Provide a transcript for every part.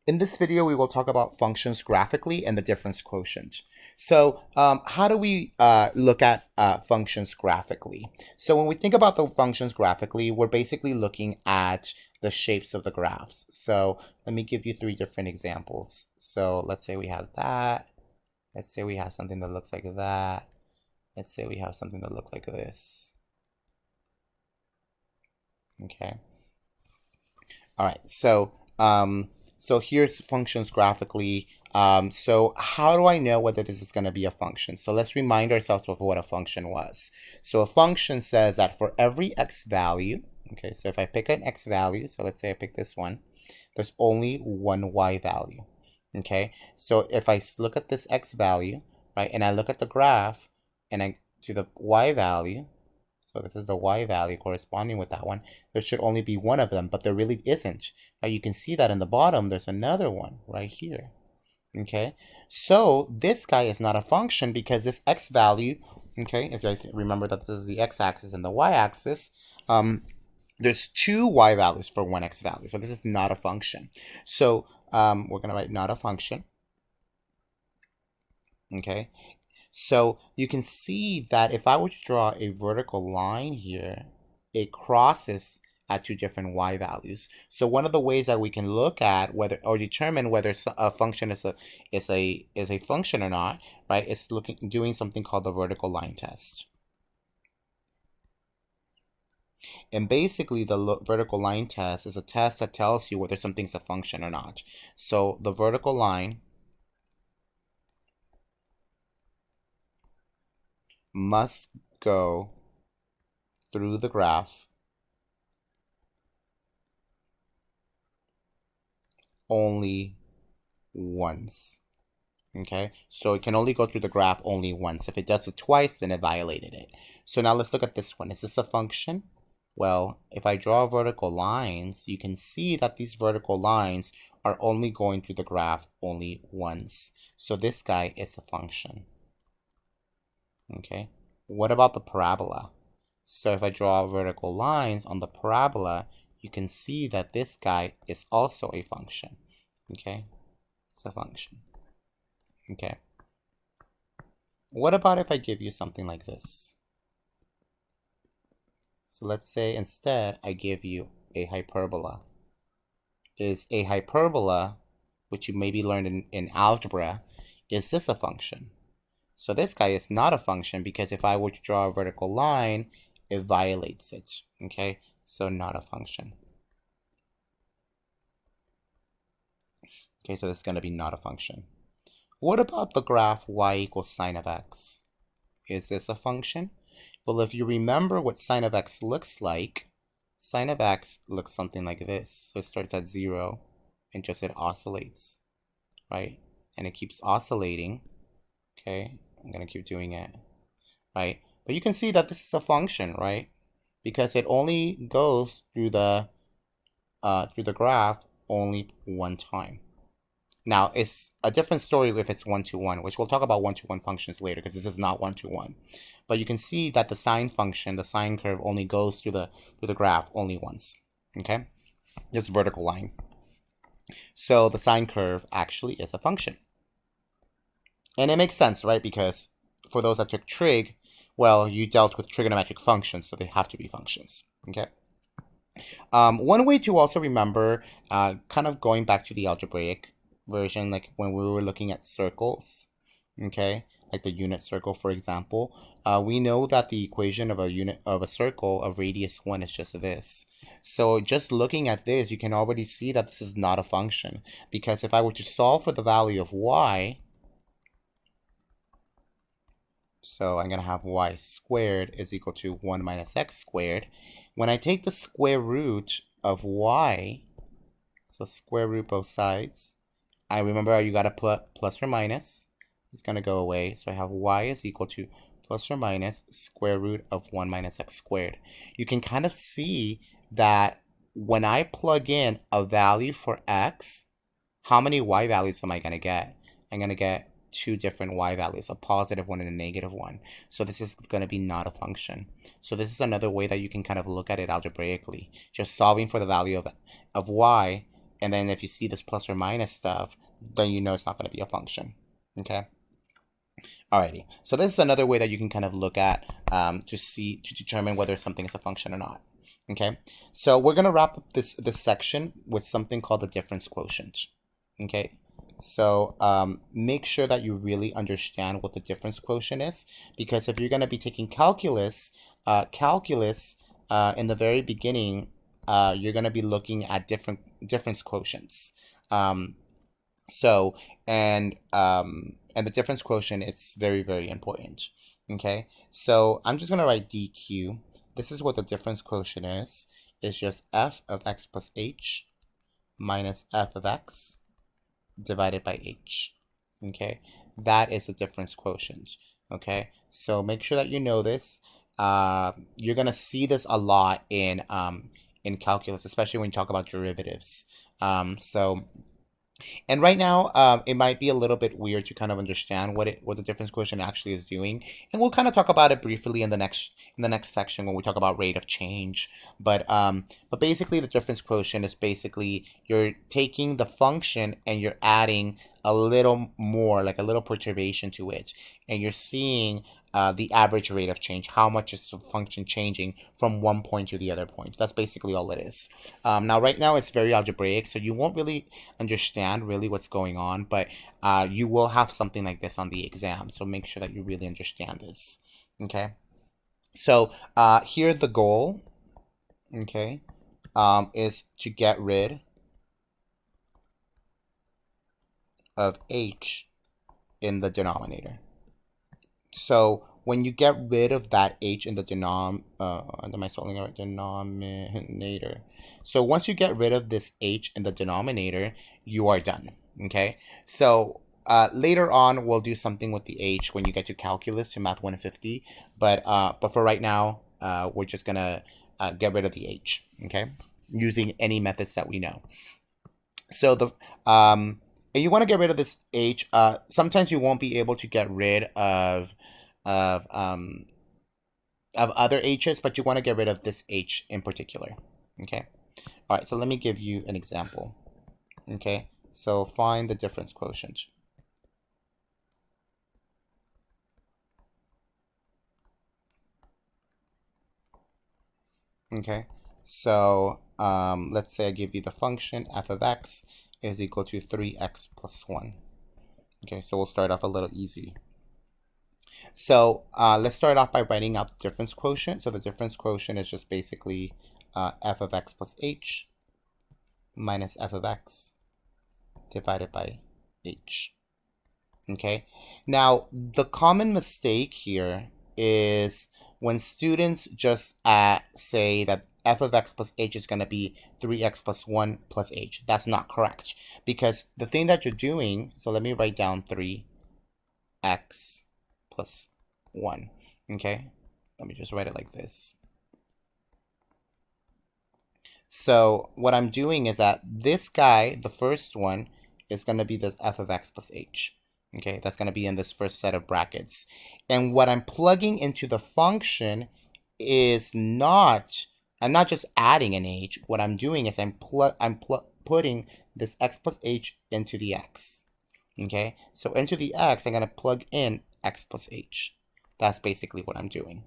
In this video, we will talk about functions graphically and the difference quotient. So how do we look at functions graphically? So when we think about the functions graphically, we're basically looking at the shapes of the graphs. So let me give you three different examples. So let's say we have that. Let's say we have something that looks like that. Let's say we have something that looks like this. Okay. All right. So here's functions graphically. So how do I know whether this is going to be a function? So let's remind ourselves of what a function was. So a function says that for every x value, okay, so if I pick an x value, so let's say I pick this one, there's only one y value. Okay, so if I look at this x value, right, and I look at the graph and I to the y value, so this is the y value corresponding with that one. There should only be one of them, but there really isn't. Now you can see that in the bottom, there's another one right here. Okay, so this guy is not a function because this x value, okay, if I remember that this is the x-axis and the y-axis, there's two y values for one x value. So this is not a function. So we're going to write not a function. Okay, so you can see that if I were to draw a vertical line here, it crosses at two different y values. So one of the ways that we can look at whether or determine whether a function is a function or not, right, is doing something called the vertical line test. And basically, the vertical line test is a test that tells you whether something's a function or not. So the vertical line must go through the graph only once. Okay, so it can only go through the graph only once. If it does it twice, then it violated it. So now let's look at this one. Is this a function? Well, if I draw vertical lines, you can see that these vertical lines are only going through the graph only once. So this guy is a function. Okay, what about the parabola? So if I draw vertical lines on the parabola, you can see that this guy is also a function. Okay, it's a function. Okay, what about if I give you something like this? So let's say instead I give you a hyperbola. Is a hyperbola, which you maybe learned in algebra, is this a function? So this guy is not a function because if I were to draw a vertical line, it violates it. Okay, so not a function. Okay, so this is going to be not a function. What about the graph y equals sine of x? Is this a function? Well, if you remember what sine of x looks like, sine of x looks something like this. So it starts at 0 and just it oscillates, right? And it keeps oscillating. Okay, I'm going to keep doing it, right? But you can see that this is a function, right? Because it only goes through the graph only one time. Now, it's a different story if it's one-to-one, which we'll talk about one-to-one functions later because this is not one-to-one. But you can see that the sine function, the sine curve, only goes through the graph only once. Okay, this vertical line. So the sine curve actually is a function. And it makes sense, right? Because for those that took trig, well, you dealt with trigonometric functions, so they have to be functions. Okay. One way to also remember, kind of going back to the algebraic version, like when we were looking at circles, okay, like the unit circle, for example, we know that the equation of a circle of radius 1 is just this. So just looking at this, you can already see that this is not a function, because if I were to solve for the value of y, so I'm going to have y squared is equal to 1 minus x squared. When I take the square root of y, so square root both sides, I remember you got a plus or minus. It's going to go away. So I have y is equal to plus or minus square root of 1 minus x squared. You can kind of see that when I plug in a value for x, how many y values am I going to get? I'm going to get two different y values, a positive one and a negative one. So this is going to be not a function. So this is another way that you can kind of look at it algebraically, just solving for the value of y And then if you see this plus or minus stuff, then you know it's not going to be a function. Okay. Alrighty. So this is another way that you can kind of look at to determine whether something is a function or not. Okay. So we're going to wrap up this section with something called the difference quotient. Okay. So make sure that you really understand what the difference quotient is, because if you're going to be taking calculus, in the very beginning, you're going to be looking at difference quotients. And the difference quotient is very, very important. Okay, so I'm just going to write dq. This is what the difference quotient is. It's just f of x plus h minus f of x divided by h. Okay, that is the difference quotient. Okay, so make sure that you know this. You're gonna see this a lot in calculus, especially when you talk about derivatives. And right now, it might be a little bit weird to kind of understand what the difference quotient actually is doing, and we'll kind of talk about it briefly in the next section when we talk about rate of change. But basically, the difference quotient is basically you're taking the function and you're adding a little more, like a little perturbation to it, and you're seeing the average rate of change, how much is the function changing from one point to the other point. That's basically all it is. Now, right now, it's very algebraic, so you won't really understand really what's going on, but you will have something like this on the exam, so make sure that you really understand this. Okay? So here the goal, okay, is to get rid of h in the denominator. So when you get rid of that h in the am I spelling it right? Denominator. So once you get rid of this h in the denominator, you are done. Okay. So later on, we'll do something with the h when you get to calculus, to math 150. But for right now, we're just gonna get rid of the h. Okay, using any methods that we know. So you want to get rid of this h. Sometimes you won't be able to get rid of other h's, but you want to get rid of this h in particular. Okay. All right. So let me give you an example. Okay. So find the difference quotient. Okay. So let's say I give you the function f of x is equal to 3x plus 1. Okay, so we'll start off a little easy. So let's start off by writing out the difference quotient. So the difference quotient is just basically f of x plus h minus f of x divided by h. Okay, now the common mistake here is when students just say that f of x plus h is going to be 3x plus 1 plus h. That's not correct, because the thing that you're doing, so let me write down 3x plus 1. Okay, let me just write it like this. So what I'm doing is that this guy, the first one, is going to be this f of x plus h. Okay, that's going to be in this first set of brackets. And what I'm plugging into the function is not, I'm not just adding an h. What I'm doing is I'm putting this x plus h into the x. Okay, so into the x, I'm going to plug in x plus h. That's basically what I'm doing.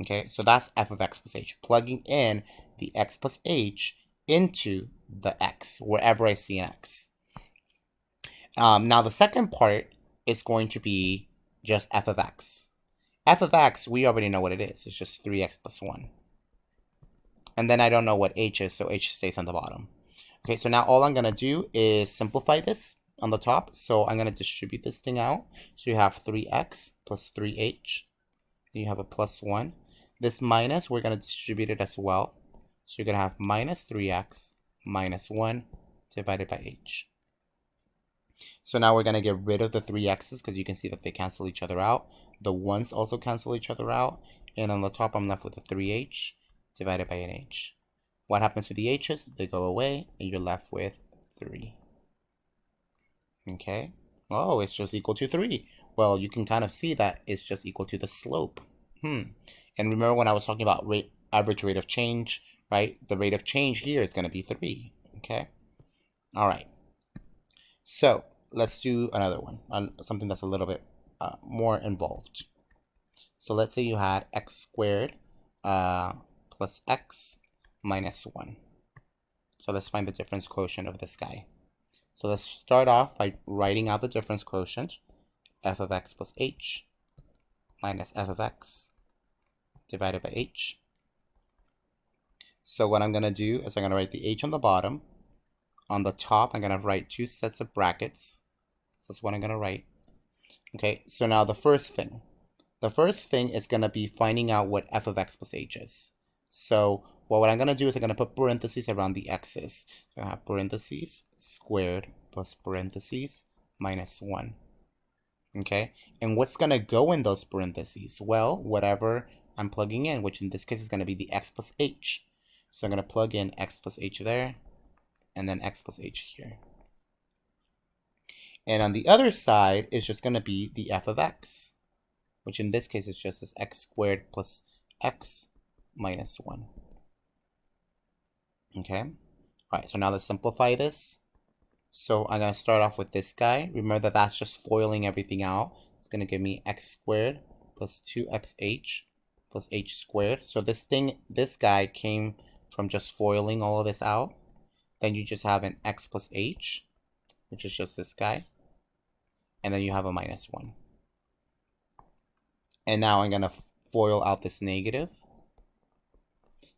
Okay, so that's f of x plus h, plugging in the x plus h into the x, wherever I see an x. Now the second part is going to be just f of x. F of x, we already know what it is. It's just 3x plus 1. And then I don't know what h is, so h stays on the bottom. Okay, so now all I'm going to do is simplify this on the top. So I'm going to distribute this thing out. So you have 3x plus 3h. Then you have a plus 1. This minus, we're going to distribute it as well. So you're going to have minus 3x minus 1 divided by h. So now we're going to get rid of the 3x's because you can see that they cancel each other out. The 1's also cancel each other out. And on the top, I'm left with a 3h divided by an h. What happens to the h's? They go away, and you're left with 3. Okay. Oh, it's just equal to 3. Well, you can kind of see that it's just equal to the slope. And remember when I was talking about average rate of change, right? The rate of change here is going to be 3. Okay. All right. So let's do another one, something that's a little bit more involved. So let's say you had x squared plus x minus 1. So let's find the difference quotient of this guy. So let's start off by writing out the difference quotient, f of x plus h minus f of x divided by h. So what I'm going to do is I'm going to write the h on the bottom. On the top, I'm going to write 2 sets of brackets. So that's what I'm going to write. Okay, so now the first thing is going to be finding out what f of x plus h is. So what I'm going to do is I'm going to put parentheses around the x's. So I have parentheses squared plus parentheses minus 1. Okay, and what's going to go in those parentheses? Well, whatever I'm plugging in, which in this case is going to be the x plus h. So I'm going to plug in x plus h there, and then x plus h here. And on the other side is just going to be the f of x, which in this case is just this x squared plus x minus 1. Okay? All right, so now let's simplify this. So I'm going to start off with this guy. Remember that that's just foiling everything out. It's going to give me x squared plus 2xh plus h squared. So this guy came from just foiling all of this out. Then you just have an x plus h, which is just this guy. And then you have a minus 1. And now I'm going to FOIL out this negative.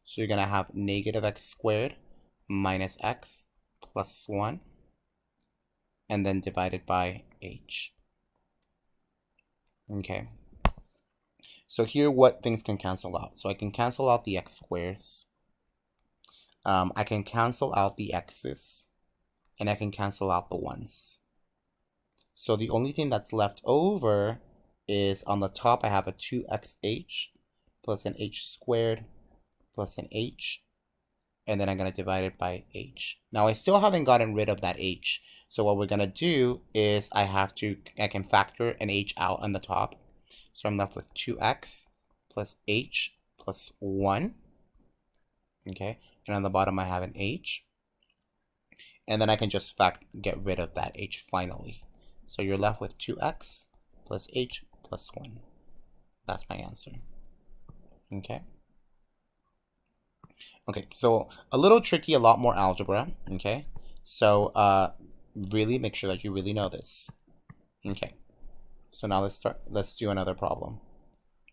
So you're going to have negative x squared minus x plus 1. And then divided by h. Okay. So here what things can cancel out. So I can cancel out the x squares. I can cancel out the x's. And I can cancel out the 1's. So the only thing that's left over is on the top I have a 2xh plus an h squared plus an h. And then I'm going to divide it by h. Now I still haven't gotten rid of that h. So what we're going to do is I can factor an h out on the top. So I'm left with 2x plus h plus 1. Okay. And on the bottom I have an h. And then I can just get rid of that h finally. So you're left with 2x plus h plus 1. That's my answer. Okay. Okay, so a little tricky, a lot more algebra. Okay. So really make sure that you really know this. Okay. So now let's do another problem.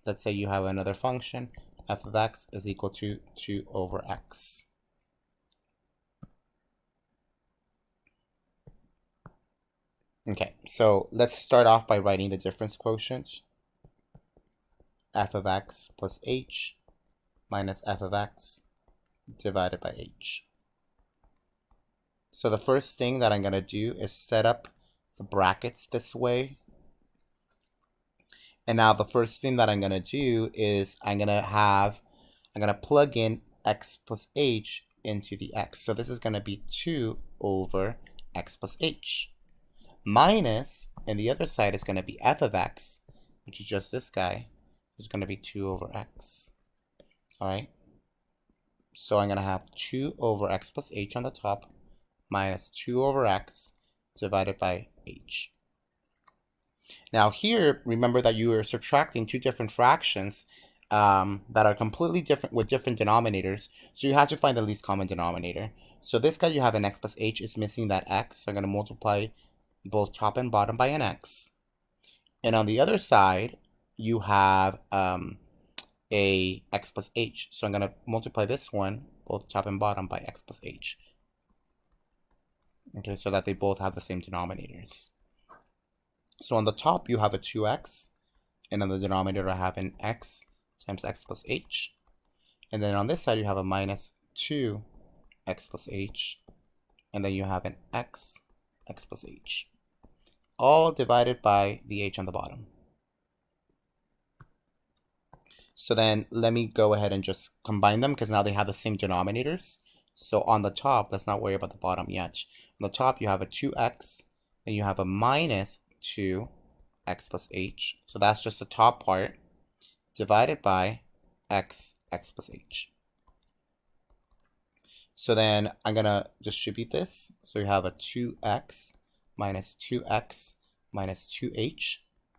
Let's say you have another function, f of x is equal to 2 over x. Okay, so let's start off by writing the difference quotient. F of x plus h minus f of x divided by h. So the first thing that I'm going to do is set up the brackets this way. And now the first thing that I'm going to do is I'm going to plug in x plus h into the x. So this is going to be 2 over x plus h. Minus, and the other side is going to be f of x, which is just this guy, is going to be 2 over x. All right. So I'm going to have 2 over x plus h on the top minus 2 over x divided by h. Now here, remember that you are subtracting two different fractions that are completely different with different denominators. So you have to find the least common denominator. So this guy, you have an x plus h is missing that x. So I'm going to multiply both top and bottom by an x. And on the other side, you have a x plus h. So I'm going to multiply this one, both top and bottom, by x plus h. Okay, so that they both have the same denominators. So on the top, you have a 2x. And on the denominator, I have an x times x plus h. And then on this side, you have a minus 2x plus h. And then you have an x plus h. All divided by the h on the bottom. So then let me go ahead and just combine them because now they have the same denominators. So on the top, let's not worry about the bottom yet. On the top, you have a 2x, and you have a minus 2x plus h. So that's just the top part divided by x plus h. So then I'm going to distribute this. So you have a 2x minus 2x minus 2h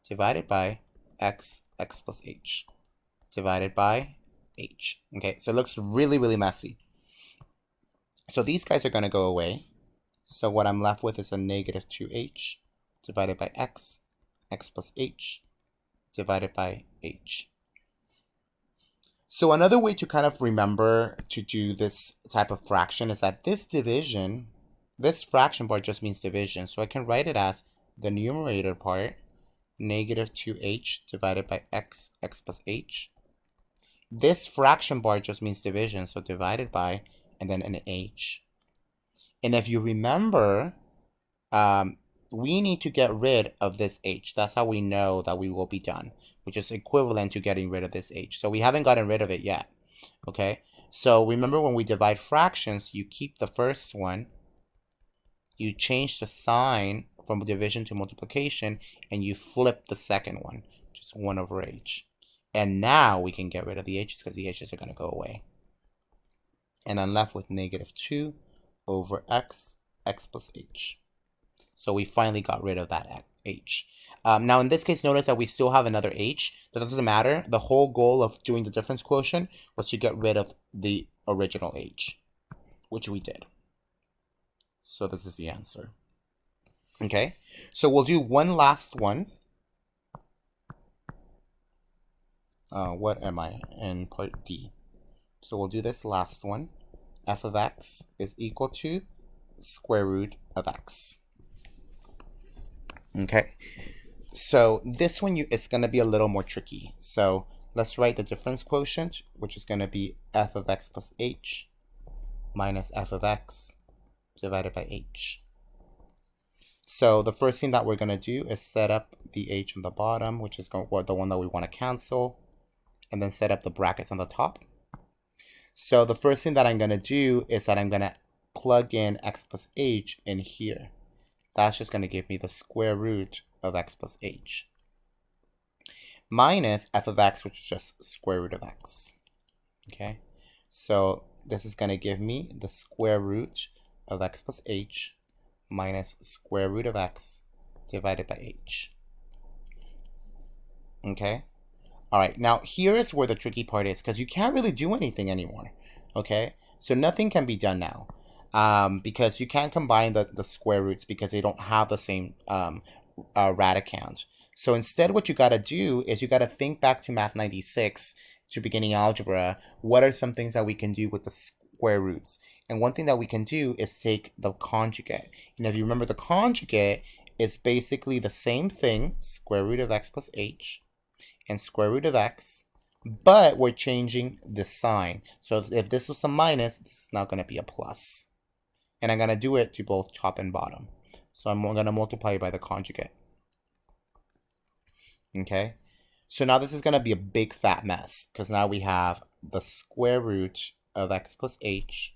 divided by x plus h divided by h. Okay, so it looks really, really messy. So these guys are going to go away. So what I'm left with is a negative 2h divided by x plus h divided by h. So another way to kind of remember to do this type of fraction is that this division, this fraction part just means division. So I can write it as the numerator part, negative 2h divided by x plus h. This fraction bar just means division, so divided by, and then an h. And if you remember, we need to get rid of this h. That's how we know that we will be done, which is equivalent to getting rid of this h. So we haven't gotten rid of it yet, okay? So remember, when we divide fractions, you keep the first one, you change the sign from division to multiplication, and you flip the second one, just 1 over h. And now we can get rid of the h's because the h's are going to go away. And I'm left with negative 2 over x plus h. So we finally got rid of that h. Now in this case, notice that we still have another h. That doesn't matter. The whole goal of doing the difference quotient was to get rid of the original h, which we did. So this is the answer. Okay, so we'll do one last one. What am I in part D? So we'll do this last one. F of x is equal to square root of x. Okay, so this one is going to be a little more tricky. So let's write the difference quotient, which is going to be f of x plus h minus f of x divided by h. So the first thing that we're going to do is set up the h on the bottom, which is the one that we want to cancel, and then set up the brackets on the top. So the first thing that I'm going to do is that I'm going to plug in x plus h in here. That's just going to give me the square root of x plus h minus f of x, which is just square root of x. Okay, so this is going to give me the square root of x plus h minus square root of x divided by h. Okay, all right, now here is where the tricky part is, because you can't really do anything anymore. Okay, so nothing can be done now. Because you can't combine the square roots because they don't have the same radicand. So instead, what you got to do is you got to think back to Math 96, to beginning algebra. What are some things that we can do with the square roots? And one thing that we can do is take the conjugate. And if you remember, the conjugate is basically the same thing, square root of x plus h and square root of x, but we're changing the sign. So if this was a minus, this is now going to be a plus. And I'm going to do it to both top and bottom. So I'm going to multiply by the conjugate. Okay, so now this is going to be a big fat mess, because now we have the square root of x plus h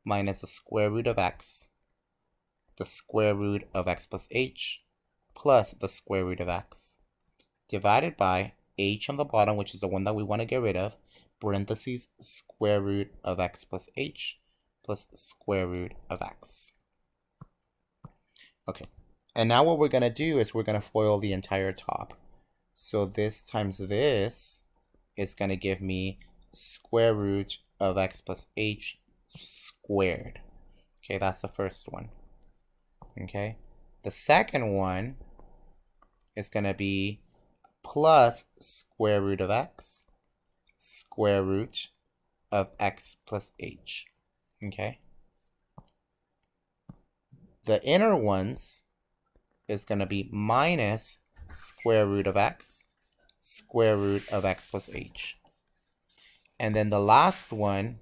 minus the square root of x, the square root of x plus h, plus the square root of x, divided by h on the bottom, which is the one that we want to get rid of, parentheses, square root of x plus h, plus square root of x. Okay, and now what we're going to do is we're going to FOIL the entire top. So this times this is going to give me square root of x plus h squared. Okay, that's the first one. Okay, the second one is going to be plus square root of x square root of x plus h. Okay, the inner ones is going to be minus square root of x square root of x plus h. And then the last one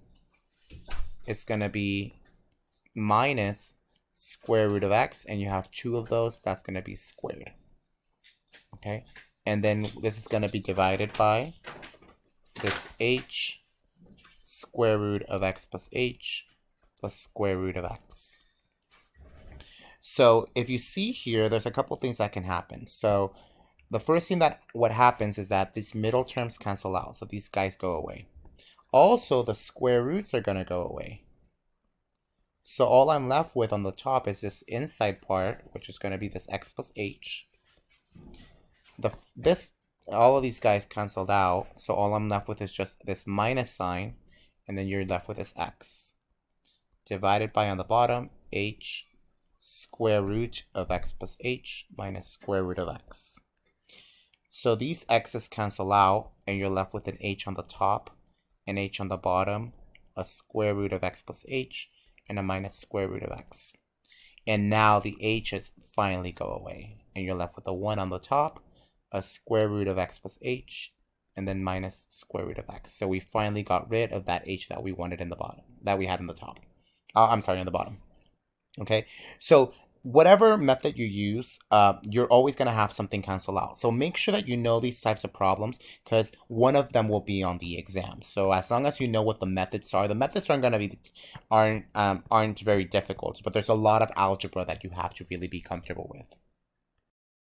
is going to be minus square root of x, and you have two of those, that's going to be squared. Okay, and then this is going to be divided by this h square root of x plus h plus square root of x. So if you see here, there's a couple things that can happen. So the first thing what happens is that these middle terms cancel out. So these guys go away. Also, the square roots are going to go away. So all I'm left with on the top is this inside part, which is going to be this x plus h. All of these guys canceled out, so all I'm left with is just this minus sign, and then you're left with this x. Divided by, on the bottom, h square root of x plus h minus square root of x. So these x's cancel out, and you're left with an h on the top, an h on the bottom, a square root of x plus h, and a minus square root of x. And now the h's finally go away, and you're left with a 1 on the top, a square root of x plus h, and then minus square root of x. So we finally got rid of that h that we wanted in the bottom, that we had in the top. I'm sorry, on the bottom. Okay, so whatever method you use, you're always going to have something cancel out. So make sure that you know these types of problems, because one of them will be on the exam. So as long as you know what the methods are going to be aren't very difficult, but there's a lot of algebra that you have to really be comfortable with.